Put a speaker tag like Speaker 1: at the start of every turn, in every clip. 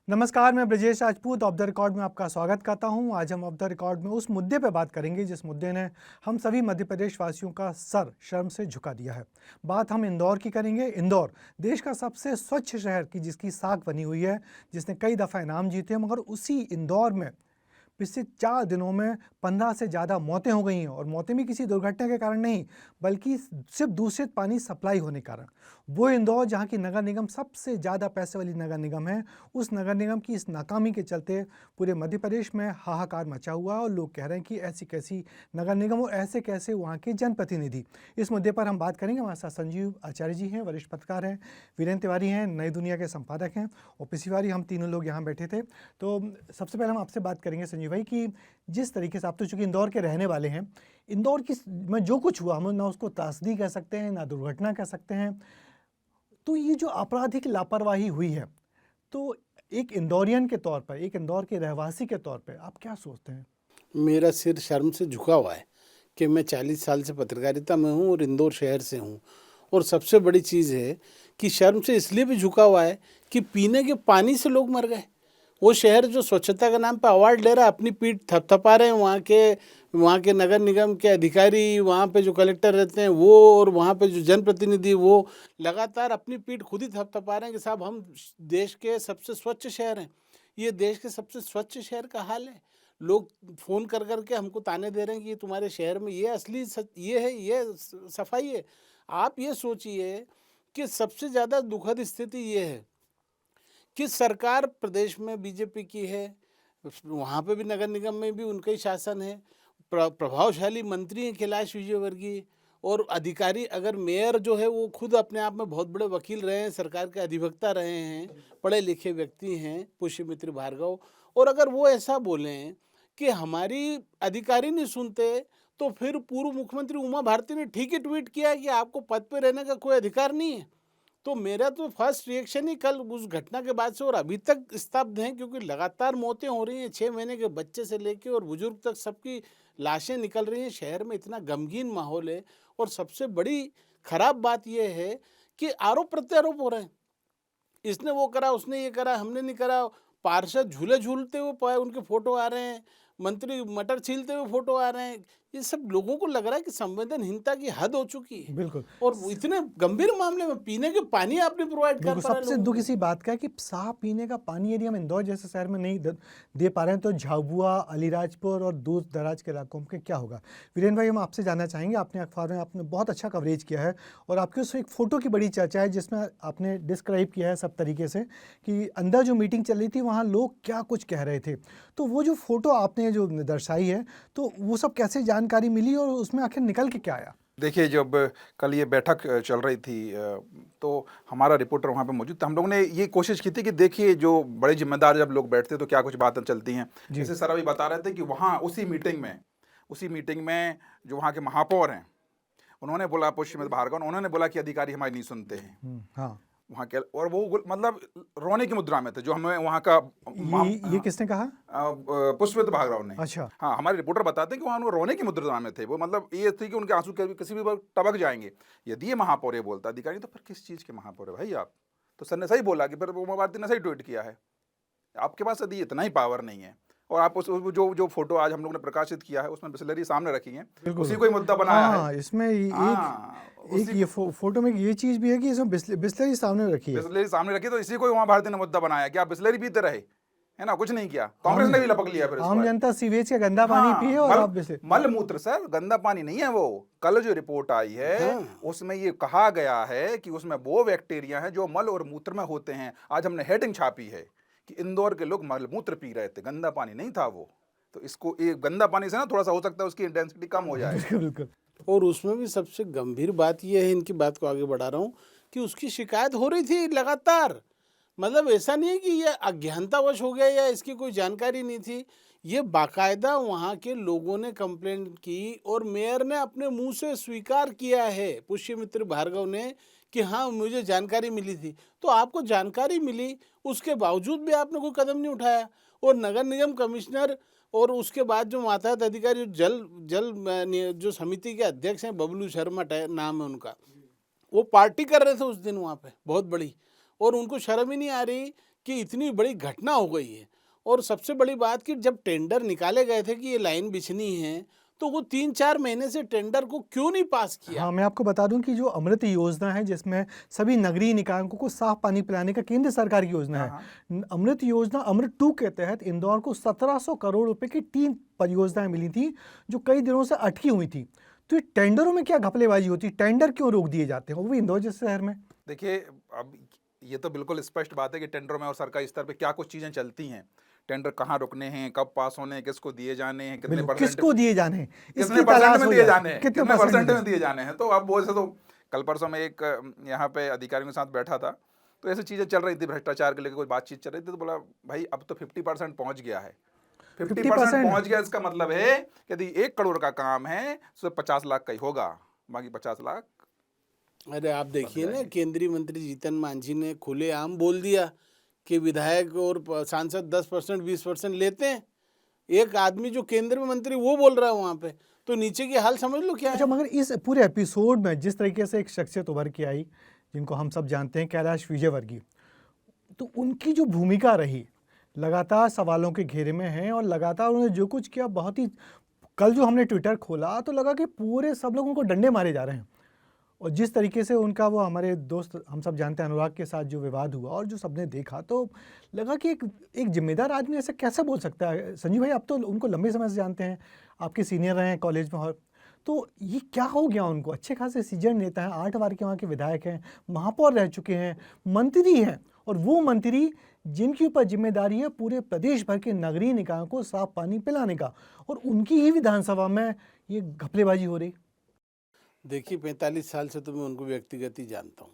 Speaker 1: नमस्कार, मैं Brajesh Rajput of the record में आपका स्वागत करता हूं। आज हम ऑफ द रिकॉर्ड में उस मुद्दे पर बात करेंगे जिस मुद्दे ने हम सभी मध्य प्रदेश वासियों का सर शर्म से झुका दिया है। बात हम इंदौर की करेंगे। इंदौर देश का सबसे स्वच्छ शहर की जिसकी साख बनी हुई है, जिसने कई दफ़ा इनाम जीते हैं, मगर उसी इंदौर में पिछले 4 दिनों में 15 से ज़्यादा मौतें हो गई हैं। और मौतें भी किसी दुर्घटना के कारण नहीं, बल्कि सिर्फ दूषित पानी सप्लाई होने के कारण। वो इंदौर जहाँ की नगर निगम सबसे ज़्यादा पैसे वाली नगर निगम है, उस नगर निगम की इस नाकामी के चलते पूरे मध्य प्रदेश में हाहाकार मचा हुआ है। और लोग कह रहे हैं कि ऐसी कैसी नगर निगम और ऐसे कैसे वहाँ के जनप्रतिनिधि। इस मुद्दे पर हम बात करेंगे। हमारे साथ संजीव आचार्य जी हैं, वरिष्ठ पत्रकार हैं, वीरेंद्र तिवारी हैं, नई दुनिया के संपादक हैं, और पिछली बारी हम तीनों लोग यहाँ बैठे थे। तो सबसे पहले हम आपसे बात करेंगे संजीव भाई कि जिस तरीके से आप तो चूंकि इंदौर के रहने वाले हैं, इंदौर की में जो कुछ हुआ हम ना उसको त्रासदी कह सकते हैं ना दुर्घटना कह सकते हैं। तो ये जो आपराधिक लापरवाही हुई है, तो एक इंदौरियन के तौर पर, एक इंदौर के रहवासी के तौर पर आप क्या सोचते हैं?
Speaker 2: मेरा सिर शर्म से झुका हुआ है कि मैं 40 साल से पत्रकारिता में हूँ और इंदौर शहर से हूँ। और सबसे बड़ी चीज़ है कि शर्म से इसलिए भी झुका हुआ है कि पीने के पानी से लोग मर गए। वो शहर जो स्वच्छता के नाम पे अवार्ड ले रहा है, अपनी पीठ थपथपा रहे हैं वहाँ के नगर निगम के अधिकारी, वहाँ पे जो कलेक्टर रहते हैं वो, और वहाँ पे जो जनप्रतिनिधि वो लगातार अपनी पीठ खुद ही थपथपा रहे हैं कि साहब हम देश के सबसे स्वच्छ शहर हैं। ये देश के सबसे स्वच्छ शहर का हाल है। लोग फ़ोन कर कर के हमको ताने दे रहे हैं कि तुम्हारे शहर में ये असली ये है, ये सफाई है। आप ये सोचिए कि सबसे ज़्यादा दुखद स्थिति ये है कि सरकार प्रदेश में बीजेपी की है, वहाँ पे भी नगर निगम में भी उनका ही शासन है। प्रभावशाली मंत्री हैं कैलाश विजयवर्गीय, और अधिकारी, अगर मेयर जो है वो खुद अपने आप में बहुत बड़े वकील रहे हैं, सरकार के अधिवक्ता रहे हैं, पढ़े लिखे व्यक्ति हैं, पुष्यमित्र भार्गव। और अगर वो ऐसा बोलें कि हमारी अधिकारी नहीं सुनते, तो फिर पूर्व मुख्यमंत्री उमा भारती ने ठीक ही ट्वीट किया कि आपको पद पे रहने का कोई अधिकार नहीं है। तो मेरा तो फर्स्ट रिएक्शन ही कल उस घटना के बाद से और अभी तक स्तब्ध हैं, क्योंकि लगातार मौतें हो रही हैं, 6 महीने के बच्चे से लेके और बुजुर्ग तक सबकी लाशें निकल रही हैं। शहर में इतना गमगीन माहौल है। और सबसे बड़ी खराब बात यह है कि आरोप प्रत्यारोप हो रहे हैं। इसने वो करा, उसने ये करा, हमने नहीं करा। पार्षद झूले झूलते हुए पाए उनके फोटो आ रहे हैं, मंत्री मटर छीलते हुए फोटो आ रहे हैं। ये सब लोगों को लग रहा है कि संवेदनहीनता की हद हो चुकी है।
Speaker 1: बिल्कुल।
Speaker 2: और इतने गंभीर मामले में पीने के पानी आप नहीं प्रोवाइड कर
Speaker 1: बिल्कुल,
Speaker 2: पा रहे
Speaker 1: सबसे
Speaker 2: लोगों
Speaker 1: दुख
Speaker 2: को।
Speaker 1: इसी बात का है कि साफ पीने का पानी यदि हम इंदौर जैसे शहर में नहीं दे पा रहे हैं, तो झाबुआ, अलीराजपुर और दूर दराज के इलाकों में क्या होगा? वीरेंद्र भाई, हम आपसे जानना चाहेंगे। आपने अखबार में आपने बहुत अच्छा कवरेज किया है, और आपके उस एक फ़ोटो की बड़ी चर्चा है जिसमें आपने डिस्क्राइब किया है सब तरीके से कि अंदर जो मीटिंग चल रही थी वहाँ लोग क्या कुछ कह रहे थे। तो वो जो फ़ोटो आपने जो दर्शाई है, तो वो सब कैसे जानकारी मिली और उसमें आखिर निकल के क्या आया?
Speaker 3: देखिए, जब कल ये बैठक चल रही थी, तो हमारा रिपोर्टर वहाँ पे मौजूद था। हम लोगों ने ये कोशिश की थी कि देखिए, जो बड़े जिम्मेदार जब लोग बैठते हैं तो क्या कुछ बातें चलती हैं।
Speaker 1: जी।
Speaker 3: जैसे सर अभी बता रहे थे कि वहाँ उसी मीटिंग में जो वहाँ के महापौर हैं, उन्होंने बोला, पुष्यमित्र भार्गव, उन्होंने बोला कि अधिकारी हमारी नहीं सुनते हैं
Speaker 1: हाँ।
Speaker 3: वहाँ के। और वो मतलब रोने की मुद्रा में थे, जो हमें वहाँ का
Speaker 1: ये किसने कहा?
Speaker 3: पुष्पमित्र भार्गव ने।
Speaker 1: अच्छा।
Speaker 3: हाँ, हमारे रिपोर्टर बताते हैं कि वहाँ रोने की मुद्रा में थे वो। मतलब ये थी कि उनके आंसू किसी भी वक्त टपक जाएंगे। यदि ये महापौर ये बोलता अधिकारी, तो फिर किस चीज़ के महापौर है भाई आप? तो सर ने सही बोला कि फिर उमा भारती ने सही ट्वीट किया है। आपके पास यदि इतना ही पावर नहीं है, और आप जो जो फोटो आज हम लोग ने प्रकाशित किया है उसमें बिस्लरी सामने रखी है, उसी को ही मुद्दा बनाया है।
Speaker 1: हाँ, इसमें
Speaker 3: हाँ,
Speaker 1: एक ये फोटो में ये चीज़ भी है कि इसमें बिस्लरी सामने रखी है।
Speaker 3: बिस्लरी सामने रखी, तो इसी को उमा भारती ने मुद्दा बनाया कि आप बिस्लरी पीते रहे, है ना, कुछ नहीं किया। कांग्रेस ने भी लपक लिया फिर इस
Speaker 1: आम
Speaker 3: पर।
Speaker 1: जनता सीवेज का गंदा पानी
Speaker 3: हाँ,
Speaker 1: पिए और आप बिस्लरी।
Speaker 3: मल मूत्र सर, गंदा पानी नहीं है वो। कल जो रिपोर्ट आई है उसमें ये कहा गया है कि उसमें वो बैक्टीरिया हैं जो मल और मूत्र में होते हैं। आज हमने हेडिंग छापी है कि इंदौर के लोग मल मूत्र पी रहे थे, गंदा पानी नहीं था वो। तो इसको एक गंदा पानी से ना थोड़ा सा हो सकता है उसकी इंटेंसिटी कम हो जाए।
Speaker 1: बिल्कुल।
Speaker 2: और उसमें भी सबसे गंभीर बात यह है, इनकी बात को आगे बढ़ा रहा हूँ, कि उसकी शिकायत हो रही थी लगातार। मतलब ऐसा नहीं है कि ये अज्ञानतावश हो गया या इसकी कोई जानकारी नहीं थी। ये बाकायदा वहाँ के लोगों ने कंप्लेंट की और मेयर ने अपने मुंह से स्वीकार किया है, पुष्यमित्र भार्गव ने, कि हाँ मुझे जानकारी मिली थी। तो आपको जानकारी मिली, उसके बावजूद भी आपने कोई कदम नहीं उठाया। और नगर निगम कमिश्नर और उसके बाद जो मातहत अधिकारी जो समिति के अध्यक्ष हैं, बबलू शर्मा नाम है उनका, वो पार्टी कर रहे थे उस दिन वहाँ पे बहुत बड़ी। और उनको शर्म ही नहीं आ रही कि इतनी बड़ी घटना हो गई है। और सबसे बड़ी बात कि जब टेंडर निकाले गए थे कि ये लाइन बिछनी है, तो वो 3-4 महीने से टेंडर को क्यों नहीं पास किया?
Speaker 1: हाँ, मैं आपको बता दूं कि जो अमृत योजना है जिसमें सभी नगरीय निकायों को साफ पानी पिलाने का केंद्र सरकार की योजना
Speaker 3: हाँ,
Speaker 1: है। अमृत योजना अमृत 2 के तहत इंदौर को 1700 करोड़ रुपए की 3 परियोजनाएं मिली थी जो कई दिनों से अटकी हुई थी। तो ये टेंडरों में क्या घपलेबाजी होती है? टेंडर क्यों रोक दिए जाते हैं, वो भी इंदौर जैसे शहर में?
Speaker 3: देखिए, अब ये तो बिल्कुल स्पष्ट बात है कि टेंडरों में और सरकारी स्तर पे क्या कुछ चीज़ें चलती हैं। टेंडर कहाँ रुकने हैं, कब पास होने हैं, किसको दिए जाने हैं, कितने
Speaker 1: बिल्कुल,
Speaker 3: परसेंट
Speaker 1: किसको दिए जाने हैं,
Speaker 3: कितने
Speaker 1: इसकी
Speaker 3: परसेंट
Speaker 1: तलाश
Speaker 3: में
Speaker 1: हो
Speaker 3: दिए
Speaker 1: जाए,
Speaker 3: जाने हैं,
Speaker 1: कितने
Speaker 3: कितने
Speaker 1: परसेंट
Speaker 3: परसेंट
Speaker 1: में
Speaker 3: में दिए जाने हैं। तो अब वो से तो कल परसों में एक यहाँ पे अधिकारियों के साथ बैठा था, तो ऐसी चीज़ें चल रही थी, भ्रष्टाचार के लेकर कोई बातचीत चल रही थी, तो बोला भाई अब तो 50% पहुँच गया है। 50%
Speaker 1: 50%?
Speaker 3: पहुँच गया, इसका मतलब है कि यदि 1 करोड़ का काम है तो 50 लाख का ही होगा, बाकी 50 लाख
Speaker 2: अरे आप देखिए ना, केंद्रीय मंत्री जीतन मांझी ने खुलेआम बोल दिया कि विधायक और सांसद 10% 20% लेते हैं। एक आदमी जो केंद्र में मंत्री वो बोल रहा है वहाँ पे, तो नीचे की हाल समझ लो क्या
Speaker 1: अच्छा,
Speaker 2: है।
Speaker 1: मगर इस पूरे एपिसोड में जिस तरीके से एक शख्सियत उभर के आई जिनको हम सब जानते हैं, कैलाश विजयवर्गीय, तो उनकी जो भूमिका रही लगातार सवालों के घेरे में है और लगातार उन्होंने जो कुछ किया बहुत ही, कल जो हमने ट्विटर खोला तो लगा कि पूरे सब लोग उनको डंडे मारे जा रहे हैं। और जिस तरीके से उनका वो हमारे दोस्त हम सब जानते हैं अनुराग के साथ जो विवाद हुआ और जो सबने देखा, तो लगा कि एक जिम्मेदार आदमी ऐसा कैसे बोल सकता है। संजीव भाई, आप तो उनको लंबे समय से जानते हैं, आपके सीनियर रहे हैं कॉलेज में, और तो ये क्या हो गया उनको? अच्छे खासे सीजन नेता हैं, 8 बार के वहाँ के विधायक हैं, महापौर रह चुके हैं, मंत्री हैं, और वो मंत्री जिनके ऊपर जिम्मेदारी है पूरे प्रदेश भर के नगरीय निकायों को साफ पानी पिलाने का, और उनकी ही विधानसभा में ये घपलेबाजी हो रही।
Speaker 2: देखिए 45 साल से तो मैं उनको व्यक्तिगत ही जानता हूँ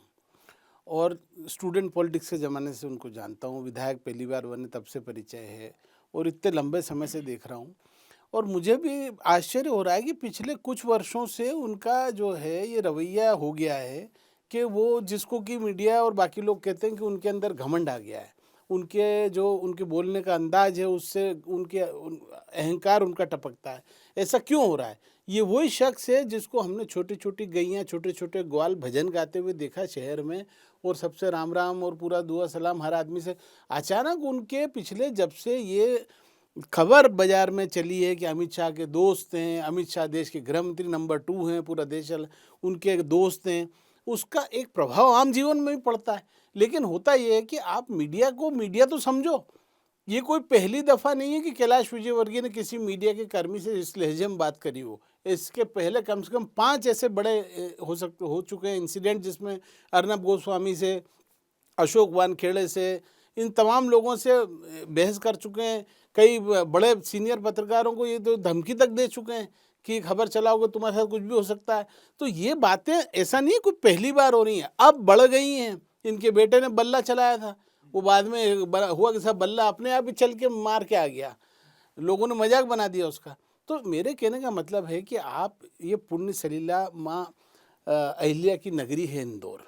Speaker 2: और स्टूडेंट पॉलिटिक्स के ज़माने से उनको जानता हूँ। विधायक पहली बार बने तब से परिचय है और इतने लंबे समय से देख रहा हूँ। और मुझे भी आश्चर्य हो रहा है कि पिछले कुछ वर्षों से उनका जो है ये रवैया हो गया है कि वो जिसको कि मीडिया और बाकी लोग कहते हैं कि उनके अंदर घमंड आ गया है। उनके जो उनके बोलने का अंदाज है उससे अहंकार उनका टपकता है। ऐसा क्यों हो रहा है? ये वही शख्स है जिसको हमने छोटी छोटी गैयाँ छोटे छोटे ग्वाल भजन गाते हुए देखा शहर में, और सबसे राम राम और पूरा दुआ सलाम हर आदमी से। अचानक उनके पिछले जब से ये खबर बाजार में चली है कि अमित शाह के दोस्त हैं, अमित शाह देश के गृह मंत्री नंबर 2 हैं, पूरा देश उनके दोस्त हैं, उसका एक प्रभाव आम जीवन में भी पड़ता है। लेकिन होता ये है कि आप मीडिया को मीडिया तो समझो। ये कोई पहली दफ़ा नहीं है कि कैलाश विजयवर्गीय ने किसी मीडिया के कर्मी से इस लहजे में बात करी हो। इसके पहले कम से कम 5 ऐसे बड़े हो चुके हैं इंसिडेंट, जिसमें अर्नब गोस्वामी से, अशोक वानखेड़े से, इन तमाम लोगों से बहस कर चुके हैं। कई बड़े सीनियर पत्रकारों को ये तो धमकी तक दे चुके हैं कि खबर चलाओगे तुम्हारे साथ कुछ भी हो सकता है। तो ये बातें ऐसा नहीं है कोई पहली बार हो रही हैं, अब बढ़ गई हैं। इनके बेटे ने बल्ला चलाया था, वो बाद में हुआ कि सब बल्ला अपने आप ही चल के मार के आ गया, लोगों ने मजाक बना दिया उसका। तो मेरे कहने का मतलब है कि आप ये पुण्य सलीला माँ अहिल्या की नगरी है इंदौर,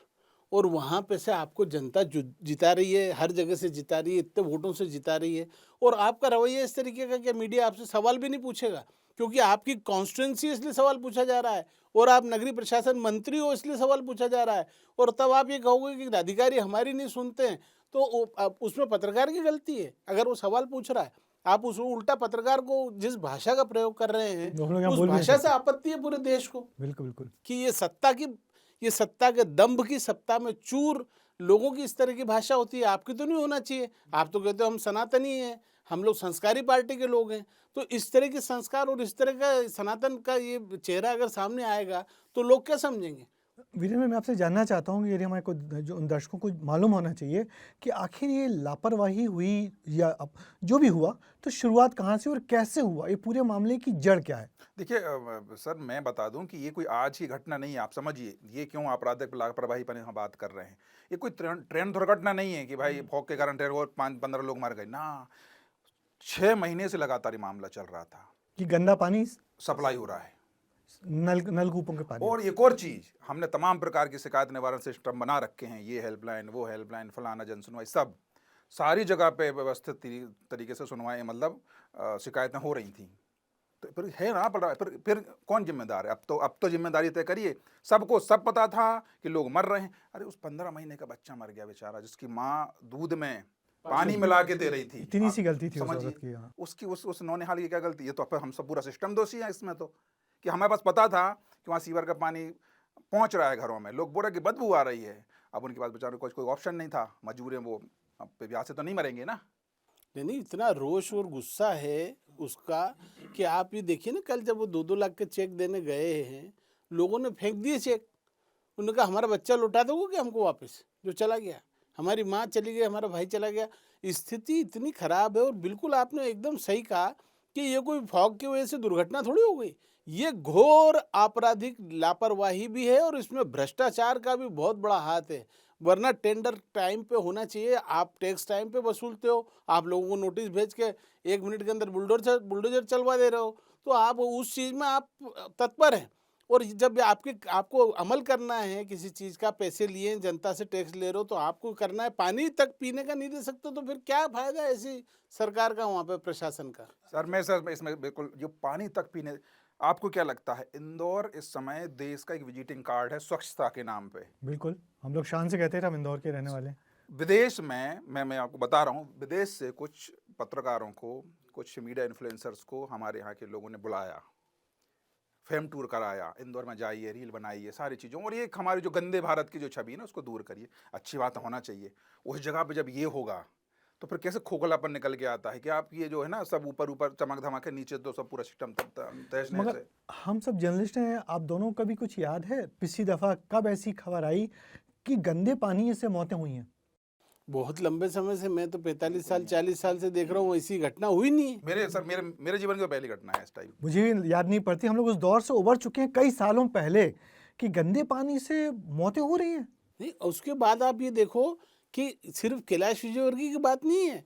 Speaker 2: और वहाँ पे से आपको जनता जिता रही है, हर जगह से जिता रही है, इतने वोटों से जिता रही है, और आपका रवैया इस तरीके का कि मीडिया आपसे सवाल भी नहीं पूछेगा क्योंकि आपकी कॉन्स्टिट्यूंसी इसलिए सवाल पूछा जा रहा है, और आप नगरीय प्रशासन मंत्री हो इसलिए सवाल पूछा जा रहा है। और तब आप ये कहोगे कि अधिकारी हमारी नहीं सुनते हैं, तो उसमें पत्रकार की गलती है। अगर वो सवाल पूछ रहा है, आप उस उल्टा पत्रकार को जिस भाषा का प्रयोग कर रहे हैं उस भाषा से आपत्ति है पूरे देश को।
Speaker 1: बिल्कुल बिल्कुल।
Speaker 2: कि ये सत्ता के दंभ की, सत्ता में चूर लोगों की इस तरह की भाषा होती है। आपकी तो नहीं होना चाहिए। आप तो कहते हो हम सनातनी हैं, हम लोग संस्कारी पार्टी के लोग हैं। तो इस तरह के संस्कार और इस तरह का सनातन का ये चेहरा अगर सामने आएगा तो लोग क्या समझेंगे?
Speaker 1: वीरेंद्र, मैं आपसे जानना चाहता हूँ कि यदि हमारे को जो उन दर्शकों को मालूम होना चाहिए कि आखिर ये लापरवाही हुई या अब जो भी हुआ, तो शुरुआत कहाँ से और कैसे हुआ? ये पूरे मामले की जड़ क्या है?
Speaker 3: देखिए सर, मैं बता दूं कि ये कोई आज की घटना नहीं है। आप समझिए, ये क्यों आपराधिक लापरवाही पर हम बात कर रहे हैं। ये कोई ट्रेन दुर्घटना नहीं है कि भाई फॉग के कारण ट्रेन और 5-15 लोग मर गए ना। 6 महीने से लगातार ये मामला चल रहा था
Speaker 1: कि गंदा पानी
Speaker 3: सप्लाई हो रहा है।
Speaker 1: नलकूपों के पानी।
Speaker 3: और एक और चीज, हमने तमाम प्रकार की शिकायत निवारण सिस्टम बना रखे हैं, ये हेल्पलाइन, वो हेल्पलाइन, फलाना जन सुनवाई, सब सारी जगह पे व्यवस्थित तरीके से सुनवाई, मतलब शिकायतें हो रही थी। तो फिर है ना, फिर कौन जिम्मेदार है? अब तो जिम्मेदारी तय करिए। सबको सब पता था कि लोग मर रहे हैं। अरे उस 15 महीने का बच्चा मर गया बेचारा, जिसकी माँ दूध में पानी मिला के दे रही थी।
Speaker 1: इतनी सी गलती थी उस
Speaker 3: समझिए,
Speaker 1: औरत की, हाँ।
Speaker 3: उसकी उस नौनिहाल की क्या गलती है? तो फिर हम सब पूरा सिस्टम दोषी है इसमें तो, कि हमें बस पता था कि वहाँ सीवर का पानी पहुँच रहा है घरों में, लोग बोल रहे कि बदबू आ रही है। अब उनके पास बेचारों को कोई ऑप्शन नहीं था, मजबूरी में वो अब प्यास से तो नहीं मरेंगे ना।
Speaker 2: नहीं, इतना रोष और गुस्सा है उसका कि आप ये देखिए ना, कल जब वो 2-2 लाख के चेक देने गए हैं, लोगों ने फेंक दिए चेक। उन्होंने कहा हमारा बच्चा लौटा दोगे हमको वापस, जो चला गया, हमारी माँ चली गई, हमारा भाई चला गया। स्थिति इतनी खराब है। और बिल्कुल आपने एकदम सही कहा कि ये कोई फॉग की वजह से दुर्घटना थोड़ी हो गई, ये घोर आपराधिक लापरवाही भी है और इसमें भ्रष्टाचार का भी बहुत बड़ा हाथ है। वरना टेंडर टाइम पे होना चाहिए, आप टैक्स टाइम पे वसूलते हो, आप लोगों को नोटिस भेज के 1 मिनट के अंदर बुलडोजर चलवा दे रहे हो, तो आप उस चीज़ में आप तत्पर हैं। और जब आपको अमल करना है किसी चीज़ का, पैसे लिए जनता से टैक्स ले रहे हो तो आपको करना है, पानी तक पीने का नहीं दे सकते तो फिर क्या फ़ायदा है ऐसी सरकार का, वहाँ पे प्रशासन का।
Speaker 3: सर इसमें बिल्कुल जो पानी तक पीने, आपको क्या लगता है इंदौर इस समय देश का एक विजिटिंग कार्ड है स्वच्छता के नाम पे?
Speaker 1: बिल्कुल, हम लोग शान से कहते हैं हम इंदौर के रहने वाले हैं।
Speaker 3: विदेश में मैं आपको बता रहा हूँ, विदेश से कुछ पत्रकारों को, कुछ मीडिया इन्फ्लुएंसर्स को हमारे यहाँ के लोगों ने बुलाया, फेम टूर कराया, इंदौर में जाइए, रील बनाइए, सारी चीज़ों, और ये हमारी जो गंदे भारत की जो छवि है ना उसको दूर करिए। अच्छी बात होना चाहिए। उस जगह पे जब ये होगा तो फिर कैसे खोखलापन निकल के आता है कि आप ये जो है ना सब ऊपर ऊपर चमक धमक है, नीचे तो सब पूरा सिस्टम तहस नहस
Speaker 1: मगर
Speaker 3: है।
Speaker 1: हम सब जर्नलिस्ट हैं, आप दोनों का भी कुछ याद है पिछली दफ़ा कब ऐसी खबर आई कि गंदे पानी से मौतें हुई हैं?
Speaker 2: बहुत लंबे समय से, मैं तो 45 साल 40 साल से देख रहा हूँ, ऐसी घटना हुई नहीं है।
Speaker 3: मेरे जीवन की तो पहली घटना है इस टाइप।
Speaker 1: मुझे भी याद नहीं पड़ती, हम लोग उस दौर से उबर चुके हैं कई सालों पहले कि गंदे पानी से मौतें हो रही हैं।
Speaker 2: नहीं, उसके बाद आप ये देखो कि सिर्फ कैलाश विजयवर्गीय की बात नहीं है,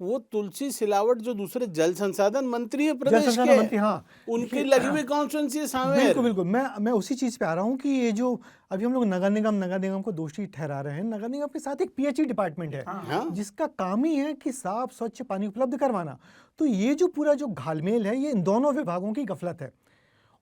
Speaker 2: वो तुलसी सिलावट जो दूसरे जल संसाधन मंत्री है
Speaker 1: जल
Speaker 2: प्रदेश
Speaker 1: संसाधन मंत्री,
Speaker 2: के,
Speaker 1: हाँ,
Speaker 2: उनकी लगी हुई कॉन्स्टिट्यूंसी है सांवेर।
Speaker 1: बिल्कुल बिल्कुल, मैं उसी चीज़ पे आ रहा हूँ कि ये जो अभी हम लोग नगर निगम को दोषी ठहरा रहे हैं, नगर निगम के साथ एक पीएचई डिपार्टमेंट है
Speaker 2: हाँ।
Speaker 1: जिसका काम ही है कि साफ स्वच्छ पानी उपलब्ध करवाना। तो ये जो पूरा जो घालमेल है, ये इन दोनों विभागों की गफलत है।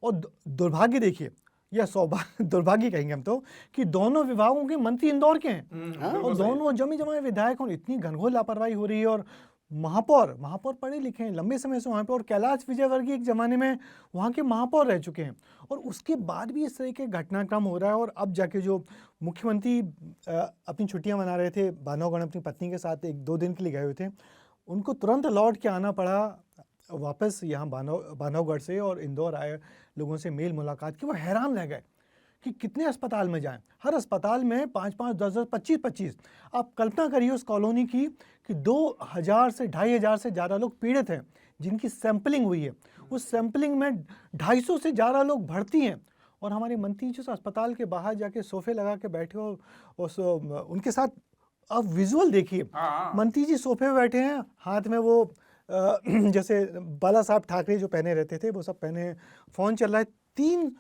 Speaker 1: और दुर्भाग्य देखिए, या सौभाग्य, दुर्भाग्य कहेंगे हम तो, कि दोनों विभागों के मंत्री इंदौर के हैं और दोनों जमी जमाए विधायक, और इतनी घनघोर लापरवाही हो रही है। और महापौर पढ़े लिखे हैं, लंबे समय से वहाँ पे, और कैलाश विजयवर्गीय एक ज़माने में वहाँ के महापौर रह चुके हैं, और उसके बाद भी इस तरह के घटनाक्रम हो रहा है। और अब जाके जो मुख्यमंत्री अपनी छुट्टियाँ मना रहे थे, बानवगढ़ अपनी पत्नी के साथ 1-2 दिन के लिए गए हुए थे, उनको तुरंत लौट के आना पड़ा वापस यहाँ बानवगढ़ से, और इंदौर आए, लोगों से मेल मुलाकात की। वो हैरान रह गए कि कितने अस्पताल में जाएं, हर अस्पताल में 5-5, 10-10, 25-25। आप कल्पना करिए उस कॉलोनी की कि 2000 से 2500 से ज़्यादा लोग पीड़ित हैं जिनकी सैंपलिंग हुई है। उस सैंपलिंग में 250 से ज़्यादा लोग भर्ती हैं, और हमारे मंत्री जो अस्पताल के बाहर जाके सोफे लगा के बैठे हो, उनके साथ आप विजुअल देखिए, मंत्री जी सोफे पे बैठे हैं, हाथ में वो जैसे बाला साहब ठाकरे जो पहने रहते थे वो सब पहने, फ़ोन चल रहा है, 3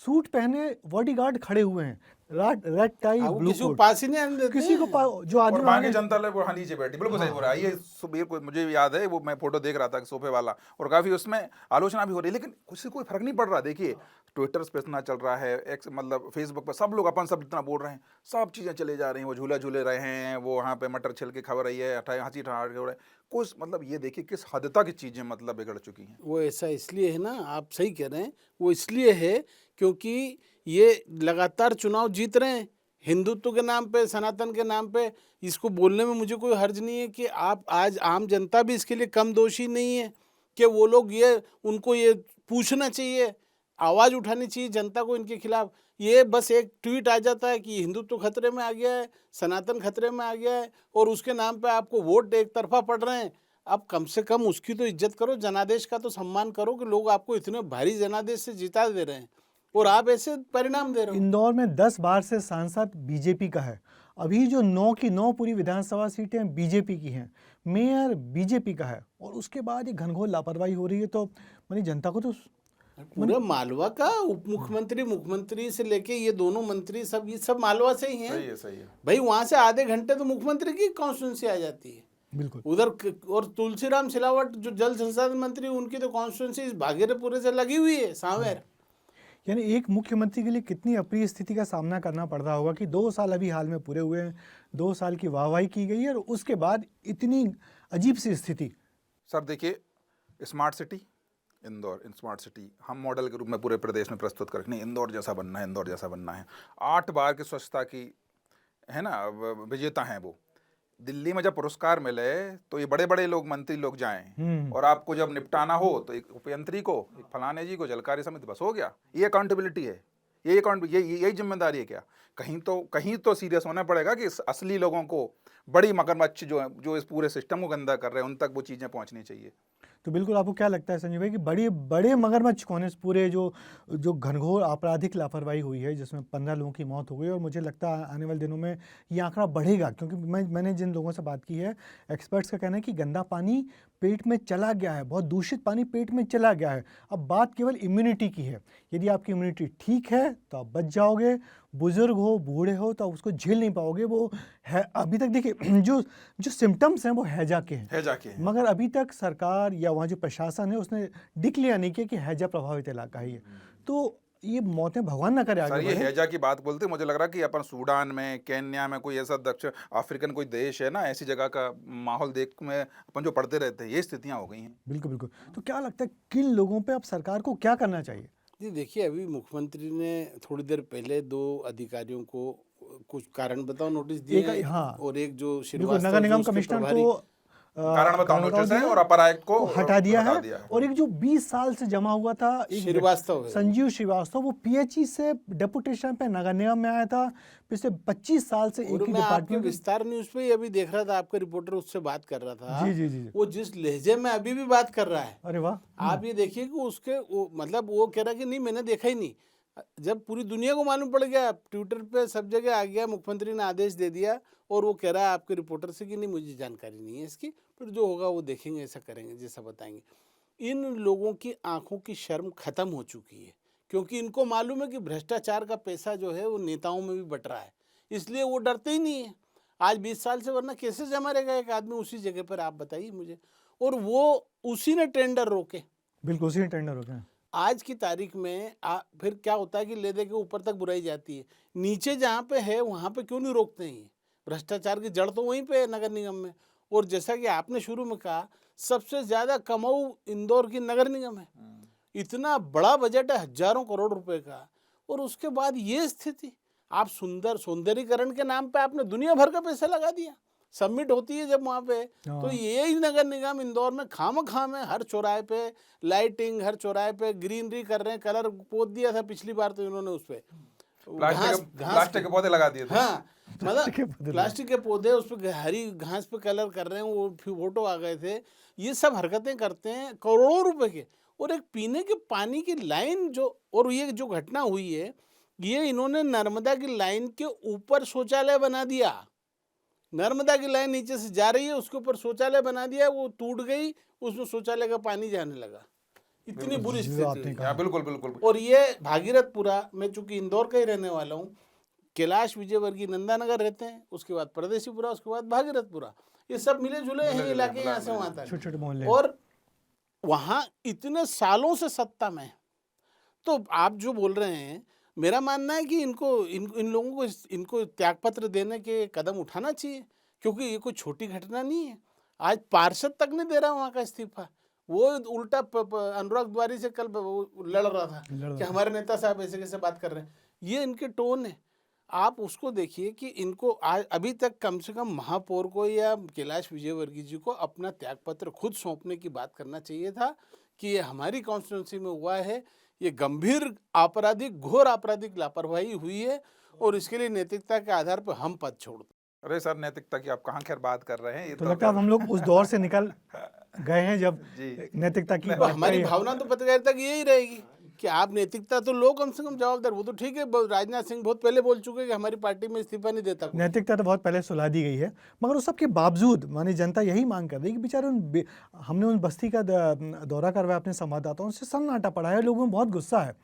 Speaker 1: सूट पहने बॉडीगार्ड खड़े हुए हैं, रेड टाई ब्लू
Speaker 2: किसी को
Speaker 1: कोट,
Speaker 2: पास ही नहीं आने देते
Speaker 1: किसी को जो
Speaker 3: और
Speaker 1: आदमी
Speaker 3: बाकी जनता लोग वहाँ नीचे बैठी, बिल्कुल सही बोल रहा है। ये मुझे भी याद है, वो मैं फोटो देख रहा था सोफे वाला, और काफी उसमें आलोचना भी हो रही है, लेकिन उससे कोई फर्क नहीं पड़ रहा। देखिए ट्विटर पे इतना चल रहा है, एक्स मतलब फेसबुक पे सब लोग अपन सब इतना बोल रहे हैं, सब चीजें चले जा रही हैं, वो झूला झूले रहे हैं, वो वहाँ पे मटर छिल के खबर रही है, हंसी ठहाके हो रहे हैं, कुछ मतलब ये देखिए किस हद तक चीजें मतलब बिगड़ चुकी हैं।
Speaker 2: वो ऐसा इसलिए है ना, आप सही कह रहे हैं, वो इसलिए है क्योंकि ये लगातार चुनाव जीत रहे हैं हिंदुत्व के नाम पे, सनातन के नाम पे। इसको बोलने में मुझे कोई हर्ज नहीं है कि आप आज आम जनता भी इसके लिए कम दोषी नहीं है कि वो लोग उनको ये पूछना चाहिए, आवाज़ उठानी चाहिए जनता को इनके खिलाफ। ये बस एक ट्वीट आ जाता है कि हिंदुत्व खतरे में आ गया है, सनातन खतरे में आ गया है, और उसके नाम पे आपको वोट एक तरफा पड़ रहे हैं। आप कम से कम उसकी तो इज्जत करो, जनादेश का तो सम्मान करो कि लोग आपको इतने भारी जनादेश से जिता दे रहे हैं और आप ऐसे परिणाम दे रहे हो।
Speaker 1: इंदौर में 10 बार से सांसद बीजेपी का है, अभी जो 9 की 9 पूरी विधानसभा सीटें बीजेपी की हैं, मेयर बीजेपी का है, और उसके बाद ये घनघोर लापरवाही हो रही है। तो मानी जनता को तो
Speaker 2: पूरा मालवा का उप मुख्यमंत्री, मुख्यमंत्री से लेके ये दोनों मंत्री सब, ये सब मालवा से ही हैं।
Speaker 3: सही है
Speaker 2: भाई, वहां से आधे घंटे तो मुख्यमंत्री की कॉन्स्टिट्यूंसी आ जाती है
Speaker 1: बिल्कुल
Speaker 2: उधर। और तुलसीराम सिलावट जो जल संसाधन मंत्री, उनकी तो कॉन्स्टिट्यूंसी इस भागीरथपुर से लगी हुई है, सांवेर।
Speaker 1: यानी एक मुख्यमंत्री के लिए कितनी अप्रिय स्थिति का सामना करना पड़ रहा होगा कि 2 साल अभी हाल में पूरे हुए हैं, 2 साल की वाहवाही की गई है और उसके बाद इतनी अजीब सी स्थिति।
Speaker 3: सर देखिए, स्मार्ट सिटी इंदौर, इन स्मार्ट सिटी हम मॉडल के रूप में पूरे प्रदेश में प्रस्तुत कर नहीं, इंदौर जैसा बनना है, इंदौर जैसा बनना है। 8 बार की स्वच्छता की है ना विजेता हैं वो। दिल्ली में जब पुरस्कार मिले तो ये बड़े बड़े लोग, मंत्री लोग जाएं और आपको जब निपटाना हो तो एक उपयंत्री को, एक फलाने जी को, जलकारी समिति, बस हो गया। ये अकाउंटेबिलिटी है, यही जिम्मेदारी है क्या? कहीं तो सीरियस होना पड़ेगा कि असली लोगों को, बड़ी मगरमच्छ जो इस पूरे सिस्टम को गंदा कर रहे हैं, उन तक वो चीज़ें पहुंचनी चाहिए।
Speaker 1: तो बिल्कुल, आपको क्या लगता है संजय भाई कि बड़े मगरमच्छ कौन है इस पूरे जो घनघोर आपराधिक लापरवाही हुई है जिसमें 15 लोगों की मौत हो गई, और मुझे लगता है आने वाले दिनों में ये आंकड़ा बढ़ेगा, क्योंकि मैंने जिन लोगों से बात की है, एक्सपर्ट्स का कहना है कि गंदा पानी पेट में चला गया है, बहुत दूषित पानी पेट में चला गया है। अब बात केवल इम्यूनिटी की है। यदि आपकी इम्यूनिटी ठीक है तो आप बच जाओगे, बुजुर्ग हो, बूढ़े हो तो आप उसको झेल नहीं पाओगे। वो है, अभी तक देखिए जो सिम्टम्स हैं वो हैजा के हैं, मगर अभी तक सरकार या वहाँ जो प्रशासन है उसने डिक्लेयर नहीं किया कि हैजा प्रभावित इलाका है ये। तो ये मौतें भगवान ना करे आगे
Speaker 3: सर, ये
Speaker 1: बढ़े।
Speaker 3: हैजा की बात बोलते मुझे लग रहा है कि अपन सूडान में, केन्या में, कोई ऐसा दक्षिण अफ्रीकन कोई देश है ना, ऐसी जगह का माहौल देख में अपन जो पढ़ते रहते हैं, ये स्थितियां हो गई हैं।
Speaker 1: बिल्कुल बिल्कुल। तो क्या लगता है किन लोगों पे अब सरकार को क्या करना चाहिए?
Speaker 2: जी देखिए, अभी मुख्यमंत्री ने थोड़ी देर पहले 2 अधिकारियों को कुछ कारण बताओ नोटिस दिए हैं,
Speaker 1: हाँ,
Speaker 2: और एक जो
Speaker 1: बिल्कुल,
Speaker 2: श्रीवास्तव
Speaker 1: नगर
Speaker 2: जो
Speaker 1: निगम
Speaker 2: उसके
Speaker 1: कमिश्नर
Speaker 2: प्रभारी,
Speaker 1: को
Speaker 3: कारण बताओ नोटिस है
Speaker 1: दिया
Speaker 3: और अपर आयुक्त को
Speaker 1: हटा दिया है।
Speaker 3: है।
Speaker 1: और एक जो 20 साल से जमा हुआ था, एक
Speaker 2: श्रीवास्तव है।
Speaker 1: संजीव श्रीवास्तव, वो पीएचई से डेपुटेशन पे नगर निगम में आया था, पिछले 25 साल से एक
Speaker 2: और
Speaker 1: ही
Speaker 2: मैं आपके
Speaker 1: डिपार्टमेंट।
Speaker 2: विस्तार न्यूज पे अभी देख रहा था, आपका रिपोर्टर उससे बात कर रहा था।
Speaker 1: जी जी जी।
Speaker 2: वो जिस लहजे में अभी भी बात कर रहा है,
Speaker 1: अरे वाह।
Speaker 2: आप ये देखिए कि उसके मतलब वो कह रहा कि नहीं, मैंने देखा ही नहीं। जब पूरी दुनिया को मालूम पड़ गया, ट्विटर पे सब जगह आ गया, मुख्यमंत्री ने आदेश दे दिया, और वो कह रहा है आपके रिपोर्टर से कि नहीं, मुझे जानकारी नहीं है इसकी, फिर जो होगा वो देखेंगे, ऐसा करेंगे, जैसा बताएंगे। इन लोगों की आंखों की शर्म खत्म हो चुकी है, क्योंकि इनको मालूम है कि भ्रष्टाचार का पैसा जो है वो नेताओं में भी बट रहा है, इसलिए वो डरते ही नहीं है आज 20 साल से। वरना कैसे जमा रहेगा एक आदमी उसी जगह पर, आप बताइए मुझे। और वो उसी ने टेंडर रोके,
Speaker 1: बिल्कुल उसी टेंडर हो गया।
Speaker 2: आज की तारीख में फिर क्या होता है कि ले दे के ऊपर तक बुराई जाती है, नीचे जहाँ पे है वहाँ पे क्यों नहीं रोकते हैं? भ्रष्टाचार की जड़ तो वहीं पे है, नगर निगम में। और जैसा कि आपने शुरू में कहा, सबसे ज्यादा कमाऊ इंदौर की नगर निगम है। इतना बड़ा बजट है, हजारों करोड़ रुपए का, और उसके बाद ये स्थिति। आप सौंदर्यीकरण के नाम पे आपने दुनिया भर का पैसा लगा दिया। सबमिट होती है जब वहाँ पे, तो यही नगर निगम इंदौर में खाम में हर चौराहे पे लाइटिंग, हर चौराहे पे ग्रीनरी कर रहे हैं, कलर पोत दिया था पिछली बार तो इन्होंने उस पे
Speaker 3: प्लास्टिक के पौधे लगा दिए थे।
Speaker 2: हाँ, मतलब प्लास्टिक के पौधे, उस पर हरी घास पे कलर कर रहे हैं, वो फोटो आ गए थे। ये सब हरकतें करते हैं करोड़ों रुपए के, और एक पीने के पानी की लाइन जो, और ये जो घटना हुई है, ये इन्होंने नर्मदा की लाइन के ऊपर शौचालय बना दिया। नर्मदा की लाइन नीचे से जा रही है, उसके ऊपर शौचालय बना दिया, वो टूट गई, उसमें शौचालय का पानी जाने लगा। इतनी बुरी स्थिति।
Speaker 3: बिल्कुल बिल्कुल।
Speaker 2: और ये भागीरथपुरा, मैं चूंकि इंदौर का ही रहने वाला हूँ, कैलाश विजयवर्गीय नंदानगर रहते हैं, उसके बाद परदेशीपुरा, उसके बाद भागीरथपुरा, ये सब मिले जुले हैं इलाके यहाँ से वहाँ तक,
Speaker 1: छोटे छोटे मोहल्ले।
Speaker 2: और वहाँ इतने सालों से सत्ता में। तो आप जो बोल रहे हैं, मेरा मानना है कि इन लोगों को इनको त्यागपत्र देने के कदम उठाना चाहिए, क्योंकि ये कोई छोटी घटना नहीं है। आज पार्षद तक नहीं दे रहा वहाँ का इस्तीफा, वो उल्टा अनुराग द्वारी से कल लड़ रहा था कि हमारे नेता साहब ऐसे कैसे बात कर रहे हैं। ये इनके टोन है। आप उसको देखिए कि इनको आज अभी तक कम से कम महापौर को या कैलाश विजयवर्गीय जी को अपना त्यागपत्र खुद सौंपने की बात करना चाहिए था कि ये हमारी कॉन्स्टिट्यूंसी में हुआ है, ये गंभीर आपराधिक, घोर आपराधिक लापरवाही हुई है, और इसके लिए नैतिकता के आधार पर हम पद छोड़ दें।
Speaker 3: अरे सर, नैतिकता की आप कहाँ खैर बात कर रहे हैं, ये
Speaker 1: तो लगता है हम लोग उस दौर से निकल गए हैं जब नैतिकता की बात
Speaker 2: हमारी भावना तो पत्रकारिता की यही रहेगी कि आप नैतिकता तो लो कम से कम जवाबदार। वो तो ठीक है, राजनाथ सिंह बहुत पहले बोल चुके हैं कि हमारी पार्टी में इस्तीफा नहीं देता।
Speaker 1: नैतिकता तो बहुत पहले सुला दी गई है, मगर उस सब के बावजूद मानी जनता यही मांग कर रही है कि बेचारे हमने उन बस्ती का दौरा करवाया अपने संवाददाताओं से, सन्नाटा पड़ा है, लोगों में बहुत गुस्सा है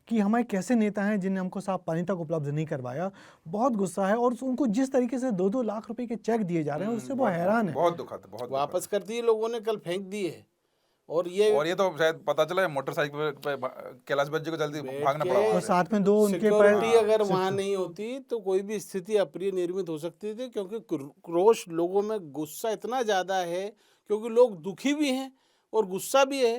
Speaker 1: कि हमारे कैसे नेता हैं जिन्हें हमको साफ पानी तक उपलब्ध नहीं करवाया। बहुत गुस्सा है, और उनको जिस तरीके से 2-2 लाख रुपए के चेक दिए जा रहे हैं उससे वो हैरान है।
Speaker 3: बहुत दुखद, बहुत
Speaker 2: वापस कर दिए लोगों ने, कल फेंक दिए। और
Speaker 3: ये तो शायद पता चला मोटरसाइकिल पे कैलाश बज्जी को जल्दी भागना
Speaker 2: के
Speaker 3: पड़ा
Speaker 1: और
Speaker 3: होगा।
Speaker 1: साथ में 2 उनके
Speaker 2: सिक्योरिटी
Speaker 1: पर
Speaker 2: अगर वहां नहीं होती तो कोई भी स्थिति अप्रिय निर्मित हो सकती थी, क्योंकि क्रोश लोगों में, गुस्सा इतना ज़्यादा है, क्योंकि लोग दुखी भी हैं और गुस्सा भी है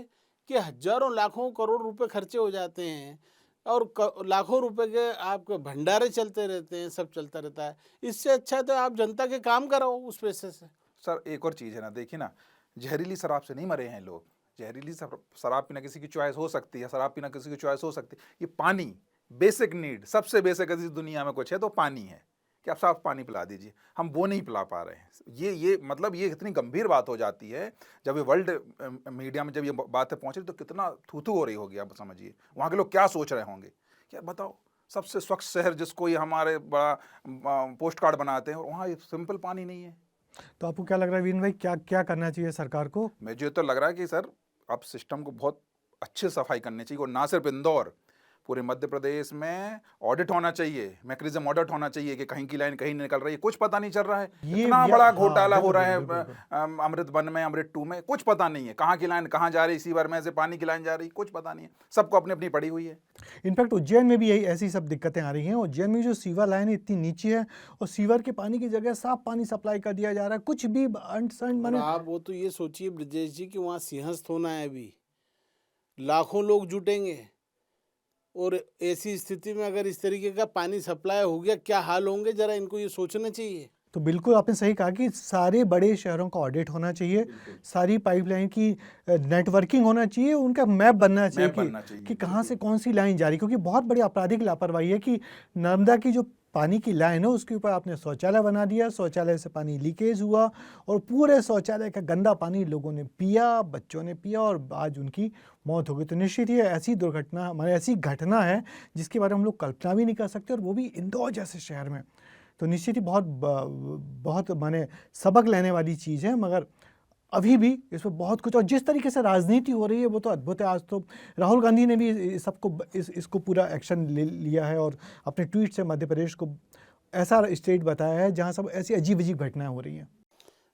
Speaker 2: कि हजारों लाखों करोड़ रुपए खर्चे हो जाते हैं और लाखों रुपए के आपके भंडारे चलते रहते हैं, सब चलता रहता है। इससे अच्छा तो आप जनता के काम कराओ उस पैसे से।
Speaker 3: सर एक और चीज़ है ना, देखिए ना, जहरीली शराब से नहीं मरे हैं लोग। जहरीली शराब पीना किसी की चॉइस हो सकती है, शराब पीना किसी की चॉइस हो सकती है। ये पानी, बेसिक नीड, सबसे बेसिक इस दुनिया में कुछ है तो पानी है कि आप साफ पानी पिला दीजिए, हम वो नहीं पिला पा रहे हैं। ये मतलब ये इतनी गंभीर बात हो जाती है जब ये वर्ल्ड मीडिया में जब ये बातें पहुंच रही तो कितना थू हो रही होगी। आप समझिए वहाँ के लोग क्या सोच रहे होंगे। क्या बताओ, सबसे स्वच्छ शहर जिसको ये हमारे बड़ा पोस्ट कार्ड बनाते हैं, और वहाँ ये सिंपल पानी नहीं है।
Speaker 1: तो आपको क्या लग रहा है वीन भाई, क्या क्या करना चाहिए सरकार को?
Speaker 3: मुझे तो लग रहा है कि सर अब सिस्टम को बहुत अच्छे सफाई करनी चाहिए, और ना सिर्फ इंदौर, पूरे मध्य प्रदेश में ऑडिट होना चाहिए, मैकेनिज्म ऑडिट होना चाहिए कि कहीं की लाइन कहीं नहीं निकल रही है, कुछ पता नहीं चल रहा है। इतना बड़ा घोटाला हो रहा है अमृत 1 में, अमृत 2 में, कुछ पता नहीं है कहाँ की लाइन कहाँ जा रही, सीवर में से पानी की लाइन जा रही, कुछ पता नहीं है। सबको अपनी अपनी पड़ी हुई है।
Speaker 1: इनफैक्ट उज्जैन में भी यही ऐसी सब दिक्कतें आ रही हैं। उज्जैन में जो सीवर लाइन इतनी नीचे है और सीवर के पानी की जगह साफ पानी सप्लाई कर दिया जा रहा है, कुछ भी अंट
Speaker 2: और आप वो तो ये सोचिए ब्रजेश जी कि वहाँ सिंहस्थ होना है, अभी लाखों लोग जुटेंगे, और ऐसी स्थिति में अगर इस तरीके का पानी सप्लाई हो गया, क्या हाल होंगे, जरा इनको ये सोचना चाहिए।
Speaker 1: तो बिल्कुल आपने सही कहा कि सारे बड़े शहरों का ऑडिट होना चाहिए, सारी पाइपलाइन की नेटवर्किंग होना चाहिए, उनका मैप बनना चाहिए कि कहाँ से कौन सी लाइन जा रही, क्योंकि बहुत बड़ी आपराधिक लापरवाही है कि नर्मदा की जो पानी की लाइन है उसके ऊपर आपने शौचालय बना दिया, शौचालय से पानी लीकेज हुआ और पूरे शौचालय का गंदा पानी लोगों ने पिया, बच्चों ने पिया और आज उनकी मौत हो गई। तो निश्चित ही ऐसी दुर्घटना, हमारे ऐसी घटना है जिसके बारे में हम लोग कल्पना भी नहीं कर सकते, और वो भी इंदौर जैसे शहर में। तो निश्चित ही बहुत माने सबक लेने वाली चीज़ है, मगर अभी भी इसमें बहुत कुछ, और जिस तरीके से राजनीति हो रही है वो तो अद्भुत है। आज तो राहुल गांधी ने भी सबको इसको पूरा एक्शन ले लिया है और अपने ट्वीट से मध्य प्रदेश को ऐसा स्टेट बताया है जहां सब ऐसी अजीब अजीब घटनाएं हो रही हैं।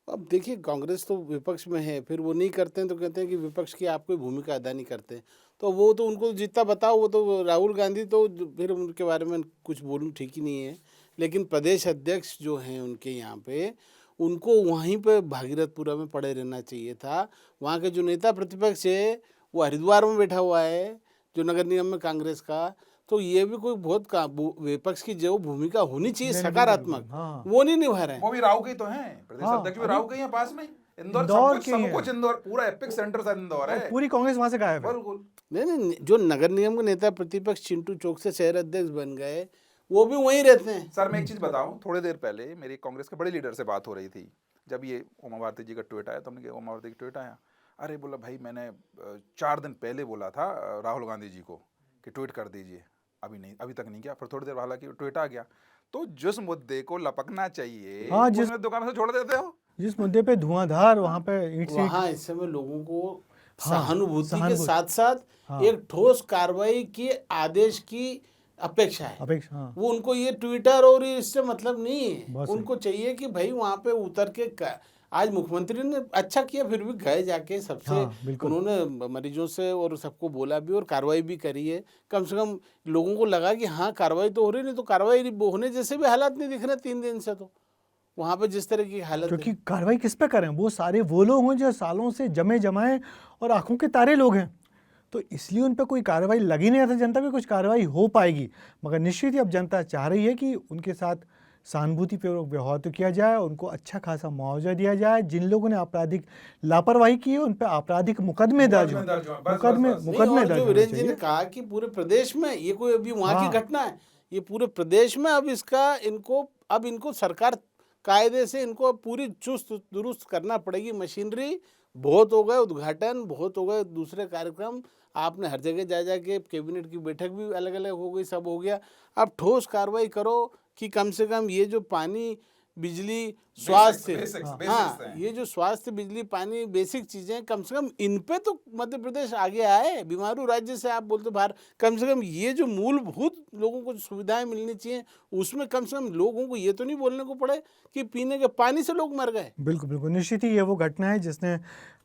Speaker 2: अब देखिए, कांग्रेस तो विपक्ष में है, फिर वो नहीं करते हैं तो कहते हैं कि विपक्ष की आप कोई भूमिका अदा नहीं करते। तो वो तो उनको जितना बताओ, वो तो राहुल गांधी तो फिर उनके बारे में कुछ बोलूँ ठीक ही नहीं है। लेकिन प्रदेश अध्यक्ष जो हैं उनके यहाँ पे, उनको वहीं पे भागीरथपुरा में पड़े रहना चाहिए था। वहाँ के जो नेता प्रतिपक्ष है वो हरिद्वार में बैठा हुआ है, जो नगर निगम में कांग्रेस का। तो ये भी कोई बहुत विपक्ष की जो भूमिका होनी चाहिए सकारात्मक, वो नहीं निभा रहे हैं।
Speaker 3: वो भी राव के तो हैं, प्रदेश अध्यक्ष भी राव के हैं, पास में इंदौर, सब कुछ इंदौर, पूरा एपिक सेंटर सर इंदौर है,
Speaker 1: पूरी कांग्रेस वहां से गायब है।
Speaker 3: बिल्कुल
Speaker 2: नहीं, जो नगर निगम के नेता प्रतिपक्ष चिंटू चौक से शहर अध्यक्ष बन गए, वो भी वहीं रहते हैं।
Speaker 3: सर मैं एक चीज बताऊं, थोड़ी देर पहले मेरी कांग्रेस के बड़े लीडर से बात हो रही थी, जब ये उमा भारती जी का ट्वीट आया तो हमने कहा उमा भारती का ट्वीट आया, अरे बोला भाई मैंने 4 दिन पहले बोला था राहुल गांधी जी को कि ट्वीट कर दीजिए, अभी नहीं, अभी तक नहीं किया। फिर थोड़ी देर हालांकि ट्वीट आ गया। तो जिस मुद्दे को लपकना चाहिए,
Speaker 1: हाँ,
Speaker 3: जिस दुकान से छोड़ देते हो,
Speaker 1: जिस मुद्दे पे धुआंधार वहाँ पे ईंट से
Speaker 2: वहाँ इस समय लोगों को सहानुभूति के साथ साथ एक ठोस कार्रवाई के आदेश की अपेक्षा है। वो उनको ये ट्विटर और इससे मतलब नहीं है, उनको चाहिए कि भाई वहाँ पे उतर के आज मुख्यमंत्री ने अच्छा किया, फिर भी गए जाके सबसे उन्होंने मरीजों से और सबको बोला भी और कार्रवाई भी करी है। कम से कम लोगों को लगा कि हाँ कार्रवाई तो हो रही, नहीं तो कार्रवाई होने जैसे भी हालात नहीं दिख रहे 3 दिन से। तो वहाँ पे जिस तरह की हालत,
Speaker 1: क्योंकि कार्रवाई किस पे करें, वो सारे वो लोग हैं जो सालों से जमे जमाए और आंखों के तारे लोग हैं, तो इसलिए उन पर कोई कार्रवाई लगी नहीं रहती जनता की कुछ कार्रवाई हो पाएगी। मगर निश्चित ही अब जनता चाह रही है कि उनके साथ सहानुभूतिपूर्वक व्यवहार तो किया जाए, उनको अच्छा खासा मुआवजा दिया जाए। जिन लोगों ने आपराधिक लापरवाही की है उन पर आपराधिक मुकदमे दर्ज हो, मुकदमे दर्ज।
Speaker 2: वीरेंद्र जी ने कहा कि पूरे प्रदेश में ये कोई अभी वहाँ की घटना है, ये पूरे प्रदेश में अब इसका इनको सरकार कायदे से इनको पूरी चुस्त दुरुस्त करना पड़ेगी। मशीनरी बहुत हो गए, उद्घाटन बहुत हो गए, दूसरे कार्यक्रम आपने हर जगह जा जाके, कैबिनेट की बैठक भी अलग अलग हो गई, सब हो गया। अब ठोस कार्रवाई करो कि कम से कम ये जो पानी बिजली, स्वास्थ्य,
Speaker 3: basics
Speaker 2: हाँ,
Speaker 3: हैं।
Speaker 2: ये जो स्वास्थ्य, बिजली, पानी, बेसिक चीजें, कम से कम इन पे तो मध्य प्रदेश आगे आए। बीमारू राज्य से आप बोलते बाहर, कम से कम ये जो मूलभूत लोगों को सुविधाएं मिलनी चाहिए, उसमें कम से कम लोगों को ये तो नहीं बोलने को पड़े कि पीने के पानी से लोग मर गए।
Speaker 1: बिल्कुल बिल्कुल, निश्चित ही ये वो घटना है जिसने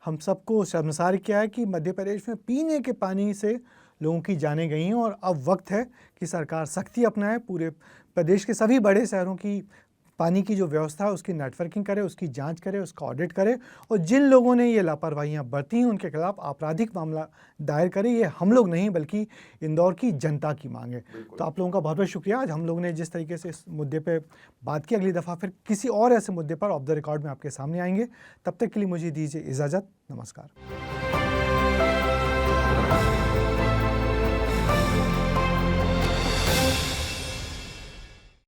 Speaker 1: हम सबको शर्मसार किया है कि मध्य प्रदेश में पीने के पानी से लोगों की जानें गई हैं और अब वक्त है कि सरकार सख्ती अपनाए, पूरे प्रदेश के सभी बड़े शहरों की पानी की जो व्यवस्था है उसकी नेटवर्किंग करे, उसकी जांच करे, उसका ऑडिट करे और जिन लोगों ने ये लापरवाहियां बरती हैं उनके खिलाफ आपराधिक मामला दायर करे। ये हम लोग नहीं बल्कि इंदौर की जनता की मांग है। तो आप लोगों का बहुत बहुत शुक्रिया। आज हम लोगों ने जिस तरीके से इस मुद्दे पे बात की, अगली दफ़ा फिर किसी और ऐसे मुद्दे पर ऑफ द रिकॉर्ड में आपके सामने आएंगे। तब तक के लिए मुझे दीजिए इजाज़त। नमस्कार।